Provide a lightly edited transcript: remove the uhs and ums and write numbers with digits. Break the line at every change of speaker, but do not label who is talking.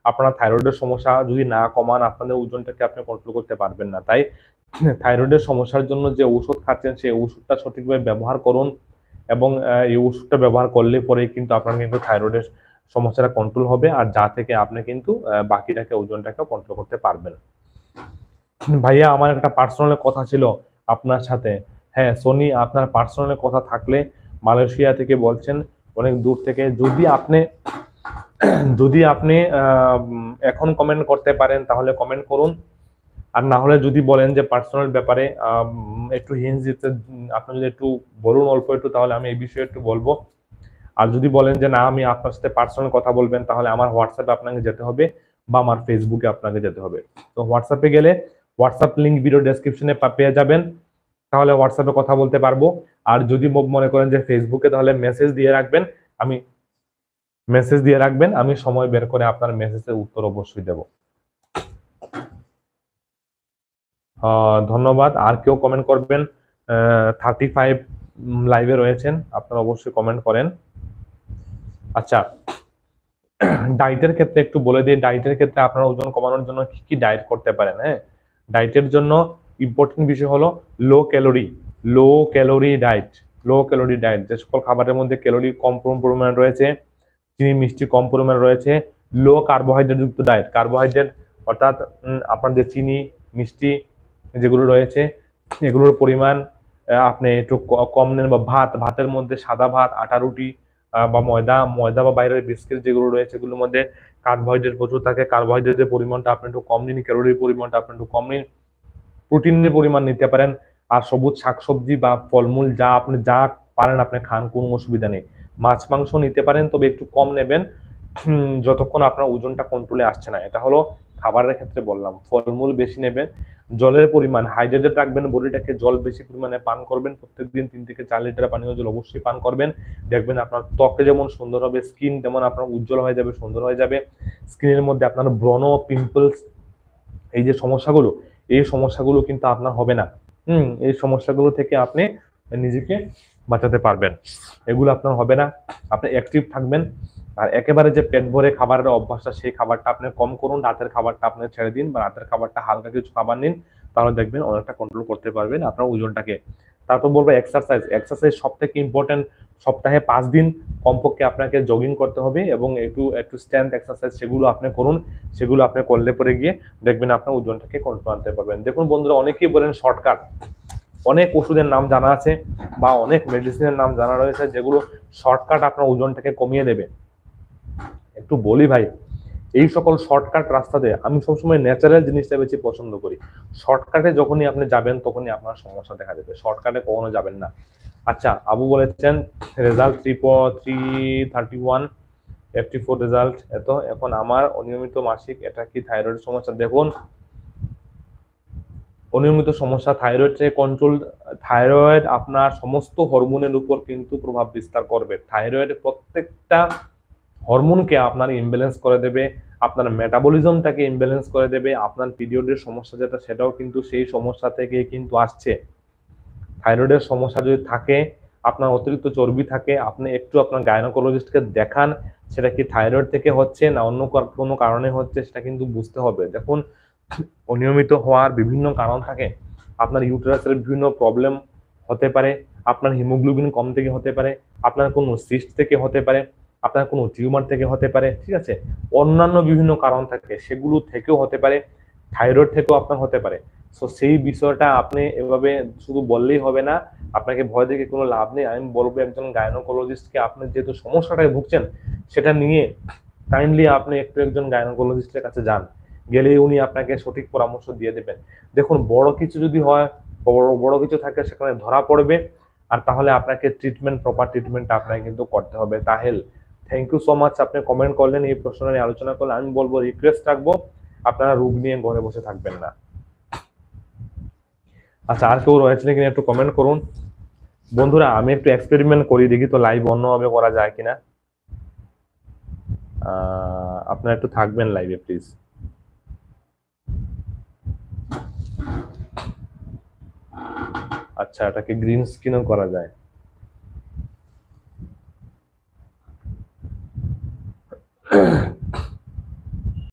আপনার থাইরয়েডের সমস্যা যদি না কমান, আপনাদের ওজনটাকে আপনি কন্ট্রোল করতে পারবেন না। তাই থাইরয়েডের সমস্যার জন্য যে ওষুধ খাচ্ছেন সেই ওষুধটা সঠিকভাবে ব্যবহার করুন, এবং এই ওষুধটা ব্যবহার করলে পরে কিন্তু আপনার কিন্তু থাইরয়েডের সমস্যাটা কন্ট্রোল হবে, আর যা থেকে আপনি কিন্তু বাকিটাকে ওজনটাকে কন্ট্রোল করতে পারবেন। ভাইয়া, আমার একটা পার্সোনাল কথা ছিল আপনার সাথে। হ্যাঁ সোনি, আপনার পার্সোনাল কথা থাকলে, মালয়েশিয়া থেকে বলছেন, অনেক দূর থেকে, যদি আপনি এখন কমেন্ট করতে পারেন তাহলে কমেন্ট করুন, আর না হলে যদি বলেন যে পার্সোনাল ব্যাপারে একটু হিন্টস দিতে, আপনি যদি একটু বলুন অল্প একটু, তাহলে আমি এই বিষয়ে একটু বলবো। আর যদি বলেন যে না আমি আপনার সাথে পার্সোনাল কথা বলবেন, তাহলে আমার হোয়াটসঅ্যাপে আপনাকে যেতে হবে বা আমার ফেসবুকে আপনাকে যেতে হবে। তো হোয়াটসঅ্যাপে গেলে হোয়াটসঅ্যাপ লিঙ্ক ভিডিও ডেসক্রিপশনে পেয়ে যাবেন, তাহলে হোয়াটসঅ্যাপে কথা বলতে পারবো। আর যদি মনে করেন যে ফেসবুকে, তাহলে আমি সময় বের করে আপনার মেসেজের উত্তর অবশ্যই দেব। ধন্যবাদ। আর কেউ কমেন্ট করবেন? 35 লাইভে রয়েছেন, আপনারা অবশ্যই কমেন্ট করেন। আচ্ছা, ডায়েটের ক্ষেত্রে একটু বলে দিই, ডায়েটের ক্ষেত্রে আপনার ওজন কমানোর জন্য কি কি ডায়েট করতে পারেন। হ্যাঁ, ডায়েটের জন্য ইম্পর্টেন্ট বিষয় হলো লো ক্যালোরি ডায়েট। যে সকল খাবারের মধ্যে ক্যালোরি কম পরিমাণে রয়েছে, চিনি মিষ্টি কম পরিমাণে রয়েছে, লো কার্বোহাইড্রেট যুক্ত ডায়েট। কার্বোহাইড্রেট অর্থাৎ আপনাদের চিনি মিষ্টি যেগুলো রয়েছে এগুলোর পরিমাণ আপনি একটু কম নেন, বা ভাতের মধ্যে সাদা ভাত, আটা রুটি বা ময়দা বা বাইরের বিস্কিট যেগুলো রয়েছে এগুলোর মধ্যে কার্বোহাইড্রেট প্রচুর থাকে। কার্বোহাইড্রেটের পরিমাণটা আপনি একটু কম নিন, ক্যালোরির পরিমাণটা আপনি একটু কম নিন, প্রোটিনের পরিমাণ নিতে পারেন। আর সবুজ শাকসবজি বা ফলমূল যা পারেন আপনি খান, কোনো অসুবিধা নেই। মাছ মাংস নিতে পারেন, তবে একটু কম নেবেন যতক্ষণ আপনার ওজনটা কন্ট্রোলে আসছে না। এটা হলো খাবারের ক্ষেত্রে বললাম। ফলমূল বেশি নেবেন, জলের পরিমাণ হাইড্রেটেড রাখবেন, বডিটাকে জল বেশি পরিমাণে পান করবেন, প্রত্যেকদিন 3 থেকে 4 লিটার পানীয় জল অবশ্যই পান করবেন। দেখবেন আপনার ত্বকে যেমন সুন্দর হবে, স্কিন তেমন আপনার উজ্জ্বল হয়ে যাবে, সুন্দর হয়ে যাবে। স্কিনের মধ্যে আপনার ব্রণ, পিম্পলস, এই যে সমস্যাগুলো, এই সমস্যাগুলো কিন্তু আপনার হবে না। এই সমস্যাগুলো থেকে আপনি নিজেকে বাঁচাতে পারবেন, এগুলো আপনার হবে না। আপনি অ্যাক্টিভ থাকবেন। আর একেবারে যে পেট ভরে খাবারের অভ্যাসটা, সেই খাবারটা আপনি কম করুন, রাতের খাবারটা আপনি ছেড়ে দিন, বা রাতের খাবারটা হালকা কিছু খাবার নিন, তাহলে দেখবেন অনেকটা কন্ট্রোল করতে পারবেন আপনার ওজনটাকে। তারপর বলবো এক্সারসাইজ সব থেকে ইম্পর্টেন্ট। সপ্তাহে 5 দিন কমপক্ষে আপনাকে জগিং করতে হবে, এবং একটু স্ট্রেংথ এক্সারসাইজ সেগুলো আপনি করুন। সেগুলো আপনি করলে পরে গিয়ে দেখবেন আপনার ওজনটাকে কন্ট্রোল আনতে পারবেন। দেখুন বন্ধুরা, অনেকেই বলেন শর্টকাট, অনেক ওষুধের নাম জানা আছে বা অনেক মেডিসিনের নাম জানা রয়েছে যেগুলো শর্টকাট আপনার ওজনটাকে কমিয়ে দেবে। একটু বলি ভাই, এই সকল শর্টকাট রাস্তাতে আমি সবসময় ন্যাচারাল জিনিসটা বেশি পছন্দ করি। শর্টকাটে যখনই আপনি যাবেন তখনই আপনার সমস্যা দেখা দেবে, শর্টকাটে কখনো যাবেন না। আচ্ছা, আবু বলেছেন রেজাল্ট 331 FT4 রেজাল্ট এত। এখন আমার অনিয়মিত মাসিক, এটা কি থাইরয়েড সমস্যা? দেখুন, অনিয়মিত সমস্যা থাইরয়েড থেকে কন্ট্রোল, থাইরয়েড আপনার সমস্ত হরমোনের উপর কিন্তু প্রভাব বিস্তার করবে। থাইরয়েড প্রত্যেকটা হরমোনকে আপনার ইমব্যালেন্স করে দেবে, আপনার মেটাবলিজমটাকে ইমব্যালেন্স করে দেবে। আপনার পিরিয়ডের সমস্যা যেটা, সেটাও কিন্তু সেই সমস্যা থেকে কিন্তু আসছে। থাইরয়েডের সমস্যা যদি থাকে, আপনার অতিরিক্ত চর্বি থাকে, আপনি একটু আপনার গাইনোকোলজিস্টকে দেখান, সেটা কি থাইরয়েড থেকে হচ্ছে না অন্য কোনো কারণে হচ্ছে, সেটা কিন্তু বুঝতে হবে। দেখুন, অনিয়মিত হওয়ার বিভিন্ন কারণ থাকে। আপনার ইউটেরাসের বিভিন্ন প্রবলেম হতে পারে, আপনার হিমোগ্লোবিন কম থেকে হতে পারে, আপনার কোনো সিস্ট থেকে হতে পারে, আপনার কোনো টিউমার থেকে হতে পারে, ঠিক আছে? অন্যান্য বিভিন্ন কারণ থাকে, সেগুলো থেকেও হতে পারে, থাইরয়েড থেকেও আপনার হতে পারে। সো সেই বিষয়টা আপনি এভাবে শুধু বললেই হবে না, আপনাকে ভয় দেখে কোনো লাভ নেই। আমি বলবো একজন গাইনোকোলজিস্টকে, আপনি যেহেতু সমস্যাটায় ভুগছেন সেটা নিয়ে, কাইন্ডলি আপনি একজন গাইনোকোলজিস্টের কাছে যান, গেলে উনি আপনাকে সঠিক পরামর্শ দিয়ে দেবেন। দেখুন, বড় কিছু যদি হয়, বড় কিছু থাকে, সেখানে ধরা পড়বে, আর তাহলে আপনাকে প্রপার ট্রিটমেন্ট আপনাকে কিন্তু করতে হবে। তাহেল, থ্যাংক ইউ সো মাচ, আপনি কমেন্ট করলেন, এই প্রশ্ন নিয়ে আলোচনা করলেন। আমি বলবো, রিকোয়েস্ট রাখবো, আপনারা রোগ নিয়ে ঘরে বসে থাকবেন না। আচ্ছা, আর কেউ রয়েছে নাকি একটু কমেন্ট করুন। বন্ধুরা, আমি একটু এক্সপেরিমেন্ট করি, দেখি তো লাইভ অন্যভাবে করা যায় কিনা। আপনারা একটু থাকবেন লাইভে প্লিজ। আচ্ছা, এটাকে গ্রিন স্ক্রিনও করা যায়।